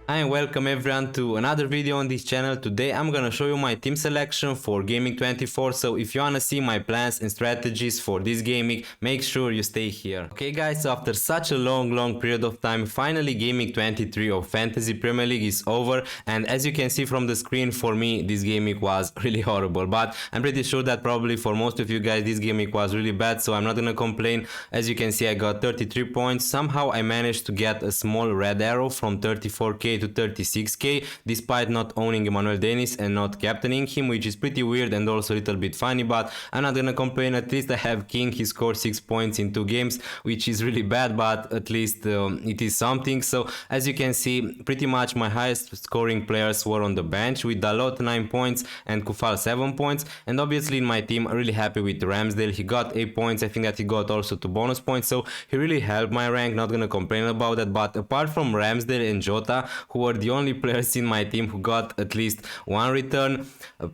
And welcome everyone to another video on this channel. Today I'm gonna show you my team selection for Gameweek 24. So if you wanna see my plans and strategies for this Gameweek, make sure you stay here. Okay guys, so after such a long period of time, finally Gameweek 23 of Fantasy Premier League is over. And as you can see from the screen, for me this Gameweek was really horrible. But I'm pretty sure that probably for most of you guys this Gameweek was really bad, so I'm not gonna complain. As you can see, I got 33 points. Somehow I managed to get a small red arrow from 34k to 36k despite not owning Emmanuel Dennis and not captaining him, which is pretty weird and also a little bit funny, but I'm not gonna complain. At least I have King. He scored 6 points in 2 games, which is really bad, but at least it is something. So as you can see, pretty much my highest scoring players were on the bench, with Dalot 9 points and Kufal 7 points. And obviously in my team, I'm really happy with Ramsdale. He got 8 points. I think that he got also 2 bonus points, so he really helped my rank. Not gonna complain about that. But apart from Ramsdale and Jota, who were the only players in my team who got at least 1 return,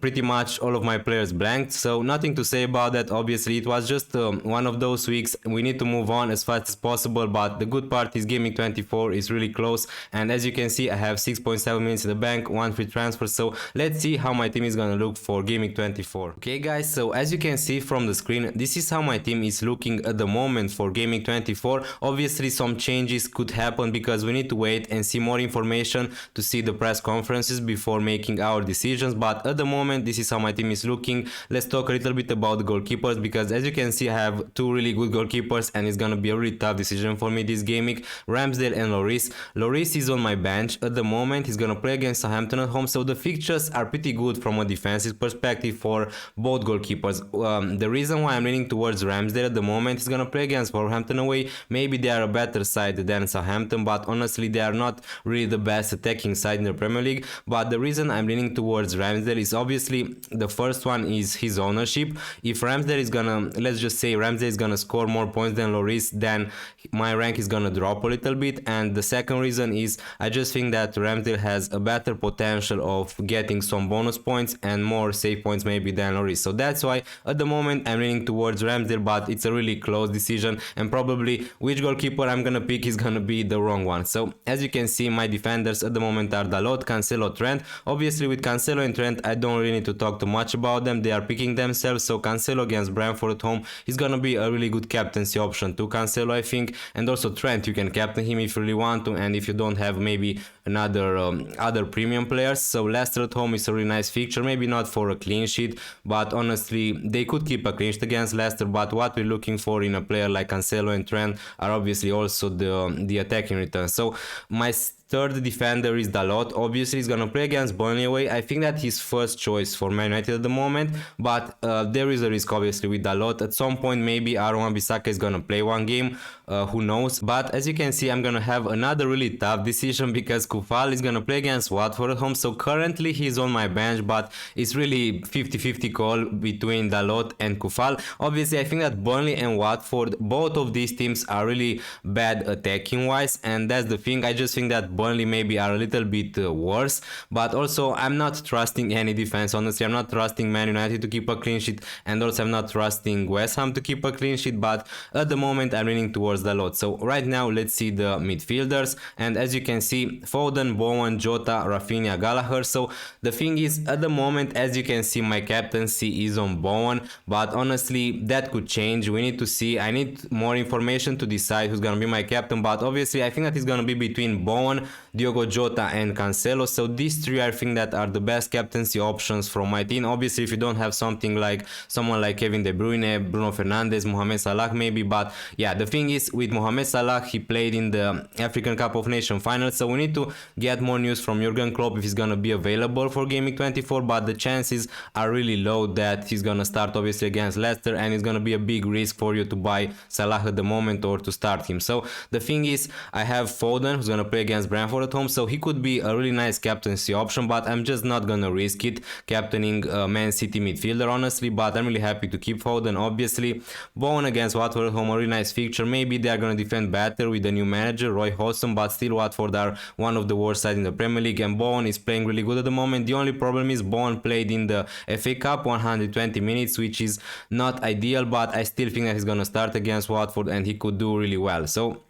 pretty much all of my players blanked, so nothing to say about that. Obviously it was just one of those weeks. We need to move on as fast as possible, but the good part is Gameweek 24 is really close, and as you can see I have 6.7 minutes in the bank, 1 free transfer. So let's see how my team is gonna look for Gameweek 24. Okay guys, so as you can see from the screen, this is how my team is looking at the moment for Gameweek 24. Obviously some changes could happen because we need to wait and see more information to see the press conferences before making our decisions, but at the moment this is how my team is looking. Let's talk a little bit about the goalkeepers, because as you can see I have 2 really good goalkeepers and it's gonna be a really tough decision for me this Gameweek: Ramsdale and Lloris. Lloris is on my bench at the moment. He's gonna play against Southampton at home, so the fixtures are pretty good from a defensive perspective for both goalkeepers. The reason why I'm leaning towards Ramsdale at the moment, he's gonna play against Wolverhampton away. Maybe they are a better side than Southampton, but honestly they are not really the best attacking side in the Premier League. But the reason I'm leaning towards Ramsdale is obviously the first one is his ownership. If Ramsdale is gonna, let's just say Ramsdale is gonna score more points than Lloris, then my rank is gonna drop a little bit. And the second reason is I just think that Ramsdale has a better potential of getting some bonus points and more save points maybe than Lloris. So that's why at the moment I'm leaning towards Ramsdale, but it's a really close decision, and probably which goalkeeper I'm gonna pick is gonna be the wrong one. So as you can see, my defenders at the moment are Dalot, Cancelo, Trent. Obviously with Cancelo and Trent I don't really need to talk too much about them. They are picking themselves. So Cancelo against Brentford at home is gonna be a really good captaincy option to Cancelo, I think. And also Trent, you can captain him if you really want to, and if you don't have maybe another other premium players. So Leicester at home is a really nice fixture, maybe not for a clean sheet, but honestly they could keep a clean sheet against Leicester. But what we're looking for in a player like Cancelo and Trent are obviously also the attacking return. So my third defender is Dalot. Obviously he's gonna play against Burnley away. I think that his first choice for Man United at the moment, but there is a risk obviously with Dalot. At some point maybe Aaron Wan-Bissaka is gonna play one game, who knows. But as you can see I'm gonna have another really tough decision, because Kufal is gonna play against Watford at home. So currently he's on my bench, but it's really 50-50 call between Dalot and Kufal. Obviously I think that Burnley and Watford, both of these teams are really bad attacking wise, and that's the thing. I just think that Burnley maybe are a little bit worse, but also I'm not trusting any defense. Honestly, I'm not trusting Man United to keep a clean sheet, and also I'm not trusting West Ham to keep a clean sheet, but at the moment I'm leaning towards Dalot. So right now let's see the midfielders, and as you can see, Foden, Bowen, Jota, Rafinha, Gallagher. So the thing is, at the moment, as you can see, my captaincy is on Bowen, but honestly that could change. We need to see. I need more information to decide who's gonna be my captain, but obviously I think that it's gonna be between Bowen, Diogo Jota and Cancelo. So these three I think that are the best captaincy options from my team. Obviously if you don't have something like someone like Kevin De Bruyne, Bruno Fernandes, Mohamed Salah maybe, but yeah, the thing is with Mohamed Salah, he played in the African Cup of Nations final, so we need to get more news from Jurgen Klopp if he's gonna be available for Gameweek 24, but the chances are really low that he's gonna start obviously against Leicester, and it's gonna be a big risk for you to buy Salah at the moment or to start him. So the thing is, I have Foden who's gonna play against Brentford at home, so he could be a really nice captaincy option, but I'm just not gonna risk it captaining Man City midfielder honestly. But I'm really happy to keep Foden. Obviously Bowen against Watford at home, a really nice fixture. Maybe they are gonna defend better with the new manager Roy Hodgson, but still Watford are one of the worst sides in the Premier League, and Bowen is playing really good at the moment. The only problem is Bowen played in the FA Cup 120 minutes, which is not ideal, but I still think that he's gonna start against Watford and he could do really well. So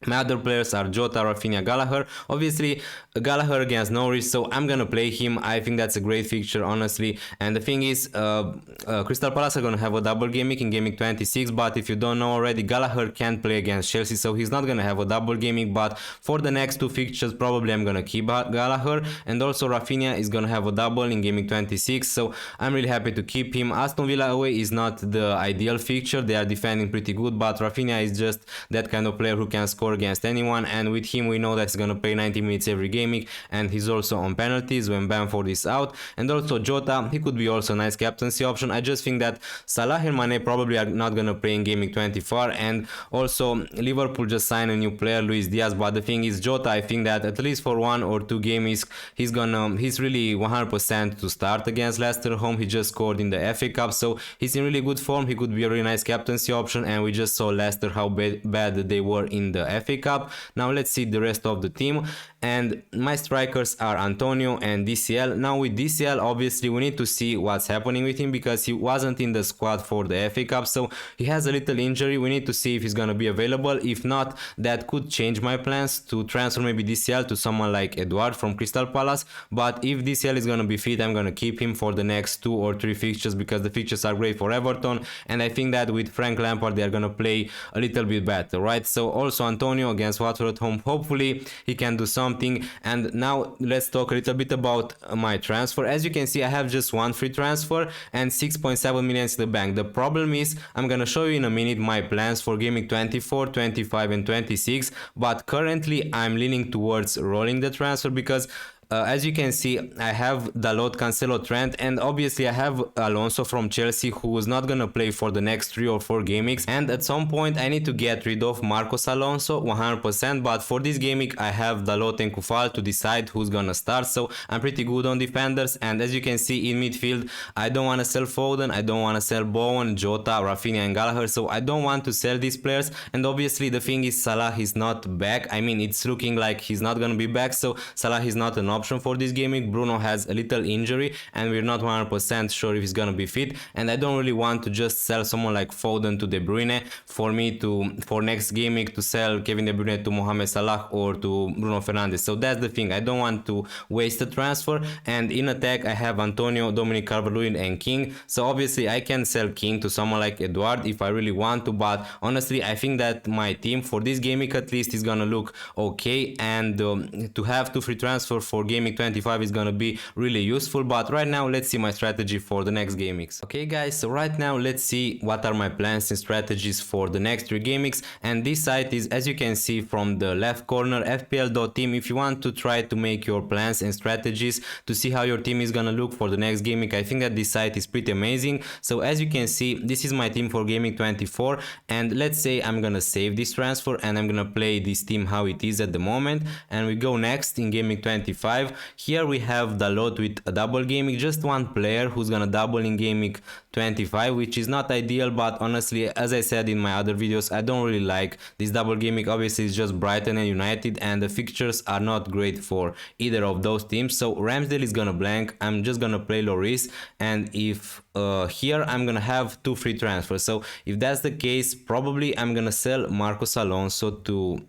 My other players are Jota, Rafinha, Gallagher. Obviously, Gallagher against Norwich, so I'm gonna play him. I think that's a great fixture, honestly. And the thing is, Crystal Palace are gonna have a double game week in Game Week 26, but if you don't know already, Gallagher can't play against Chelsea, so he's not gonna have a double game week. But for the next two fixtures, probably I'm gonna keep Gallagher. And also, Rafinha is gonna have a double in Game Week 26, so I'm really happy to keep him. Aston Villa away is not the ideal fixture, they are defending pretty good, but Rafinha is just that kind of player who can score against anyone, and with him we know that he's gonna play 90 minutes every game week, and he's also on penalties when Bamford is out. And also Jota, he could be also a nice captaincy option. I just think that Salah and Mane probably are not gonna play in Game Week 24, and also Liverpool just signed a new player, Luis Diaz, but the thing is Jota, I think that at least for 1 or 2 games he's really 100% to start against Leicester home. He just scored in the FA Cup, so he's in really good form. He could be a really nice captaincy option, and we just saw Leicester how bad they were in the FA Cup. Now let's see the rest of the team, and my strikers are Antonio and DCL. Now with DCL, obviously we need to see what's happening with him, because he wasn't in the squad for the FA Cup, so he has a little injury. We need to see if he's gonna be available. If not, that could change my plans to transfer maybe DCL to someone like Edouard from Crystal Palace. But if DCL is gonna be fit, I'm gonna keep him for the next 2 or 3 fixtures, because the fixtures are great for Everton, and I think that with Frank Lampard they are gonna play a little bit better, right? So also Antonio against Watford at home, hopefully he can do something. And now let's talk a little bit about my transfer. As you can see, I have just one free transfer and 6.7 million in the bank. The problem is, I'm gonna show you in a minute my plans for Game Week 24, 25 and 26, but currently I'm leaning towards rolling the transfer, because as you can see, I have Dalot, Cancelo, Trent, and obviously I have Alonso from Chelsea, who is not gonna play for the next 3 or 4 game weeks, and at some point I need to get rid of Marcos Alonso 100%, but for this game week I have Dalot and Kufal to decide who's gonna start, so I'm pretty good on defenders. And as you can see in midfield, I don't wanna sell Foden, I don't wanna sell Bowen, Jota, Rafinha and Gallagher, so I don't want to sell these players. And obviously the thing is, Salah is not back. I mean, it's looking like he's not gonna be back, so Salah is not an option for this game week. Bruno has a little injury and we're not 100% sure if he's gonna be fit, and I don't really want to just sell someone like Foden to De Bruyne for next game week to sell Kevin De Bruyne to Mohamed Salah or to Bruno Fernandes. So that's the thing, I don't want to waste a transfer. And in attack I have Antonio, Dominic Calvert-Lewin and King, so obviously I can sell King to someone like Edouard if I really want to, but honestly I think that my team for this game week at least is gonna look okay, and to have 2 free transfer for game week 25 is gonna be really useful. But right now let's see my strategy for the next game weeks. Okay guys, so right now let's see what are my plans and strategies for the next 3 game weeks, and this site is, as you can see from the left corner, fpl.team. if you want to try to make your plans and strategies to see how your team is gonna look for the next game week, I think that this site is pretty amazing. So as you can see, this is my team for game week 24, and let's say I'm gonna save this transfer and I'm gonna play this team how it is at the moment, and we go next in game week 25. Here we have Dalot with a double game week, just one player who's gonna double in game week 25, which is not ideal, but honestly, as I said in my other videos, I don't really like this double game week. Obviously it's just Brighton and United, and the fixtures are not great for either of those teams. So Ramsdale is gonna blank, I'm just gonna play Lloris, and if here I'm gonna have 2 free transfers. So if that's the case, probably I'm gonna sell Marcos Alonso to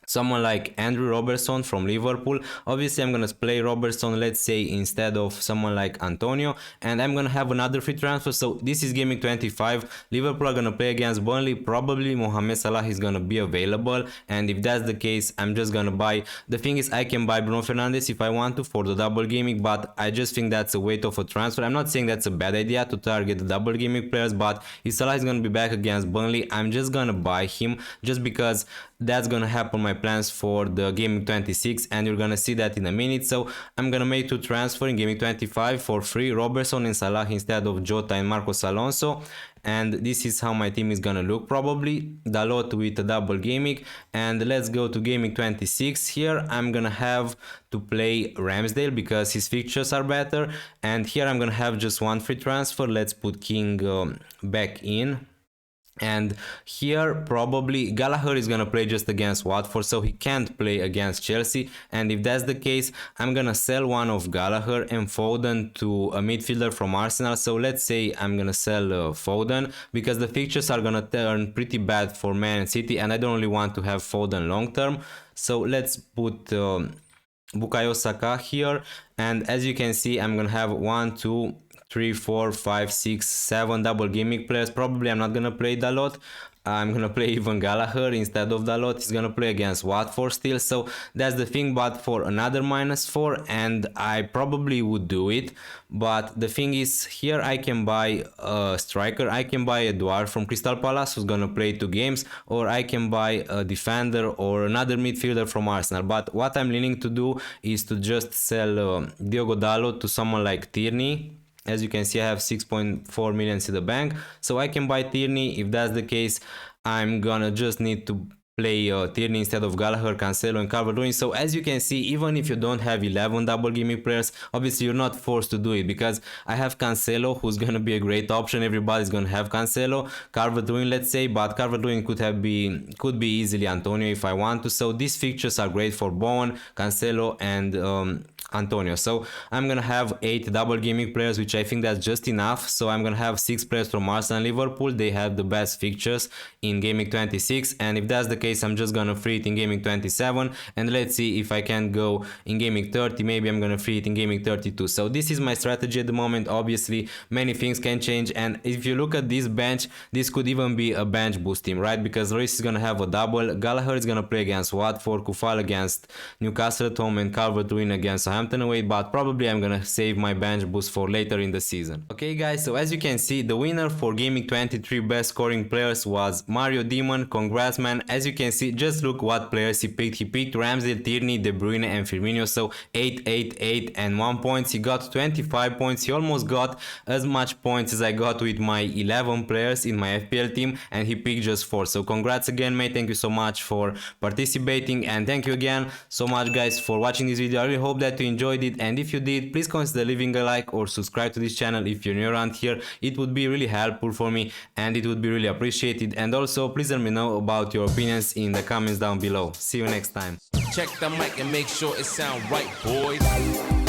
someone like Andrew Robertson from Liverpool. Obviously I'm gonna play Robertson, let's say, instead of someone like Antonio, and I'm gonna have another free transfer. So this is game week 25, Liverpool are gonna play against Burnley, probably Mohamed Salah is gonna be available, and if that's the case, I'm just gonna buy, the thing is I can buy Bruno Fernandes if I want to for the double gaming, but I just think that's a weight of a transfer. I'm not saying that's a bad idea to target the double gaming players, but if Salah is gonna be back against Burnley, I'm just gonna buy him just because that's gonna happen my plans for the game 26, and you're gonna see that in a minute. So I'm gonna make 2 transfer in game 25 for free, Robertson and Salah instead of Jota and Marcos Alonso, and this is how my team is gonna look, probably Dalot with a double gaming. And let's go to gaming 26. Here I'm gonna have to play Ramsdale because his fixtures are better, and here I'm gonna have just 1 free transfer. Let's put King back in. And here probably Gallagher is gonna play just against Watford, so he can't play against Chelsea. And if that's the case, I'm gonna sell one of Gallagher and Foden to a midfielder from Arsenal. So let's say I'm gonna sell Foden, because the fixtures are gonna turn pretty bad for Man City and I don't really want to have Foden long term. So let's put Bukayo Saka here, and as you can see, I'm gonna have 1, 2, 3, 4, 5, 6, 7 double gimmick players. Probably I'm not gonna play Dalot. I'm gonna play even Gallagher instead of Dalot. He's gonna play against Watford still, so that's the thing. But for another -4, and I probably would do it. But the thing is, here I can buy a striker. I can buy Edouard from Crystal Palace, who's gonna play 2 games, or I can buy a defender or another midfielder from Arsenal. But what I'm leaning to do is to just sell Diogo Dalot to someone like Tierney. As you can see, I have 6.4 million in the bank, so I can buy Tierney. If that's the case, I'm gonna just need to play Tierney instead of Gallagher, Cancelo and Calvert-Lewin. So as you can see, even if you don't have 11 double gimmick players, obviously you're not forced to do it, because I have Cancelo, who's gonna be a great option. Everybody's gonna have Cancelo. Calvert-Lewin, let's say, but Calvert-Lewin could be easily Antonio if I want to. So these fixtures are great for Bowen, Cancelo and Antonio. So I'm gonna have 8 double gimmick players, which I think that's just enough. So I'm gonna have 6 players from Arsenal and Liverpool. They have the best fixtures in Gameweek 26, and if that's the case, I'm just gonna free it in Gameweek 27, and let's see if I can go in Gameweek 30. Maybe I'm gonna free it in Gameweek 32. So this is my strategy at the moment. Obviously many things can change, and if you look at this bench, this could even be a bench boost team, right? Because Reece is gonna have a double, Gallagher is gonna play against Watford, Kufal against Newcastle at home, and Calvert-Lewin against Southampton away. But probably I'm gonna save my bench boost for later in the season. Okay guys, so as you can see, the winner for Gameweek 23 best scoring players was Mario Demon. Congrats, man. As you can see, just look what players he picked. He picked Ramsdale, Tierney, De Bruyne and Firmino. So 8, 8, 8 and 1 points. He got 25 points. He almost got as much points as I got with my 11 players in my FPL team, and he picked just 4. So congrats again, mate. Thank you so much for participating, and thank you again so much guys for watching this video. I really hope that you enjoyed it, and if you did, please consider leaving a like or subscribe to this channel if you're new around here. It would be really helpful for me and it would be really appreciated. And also please let me know about your opinions in the comments down below. See you next time. Check the mic and make sure it sound right, boys.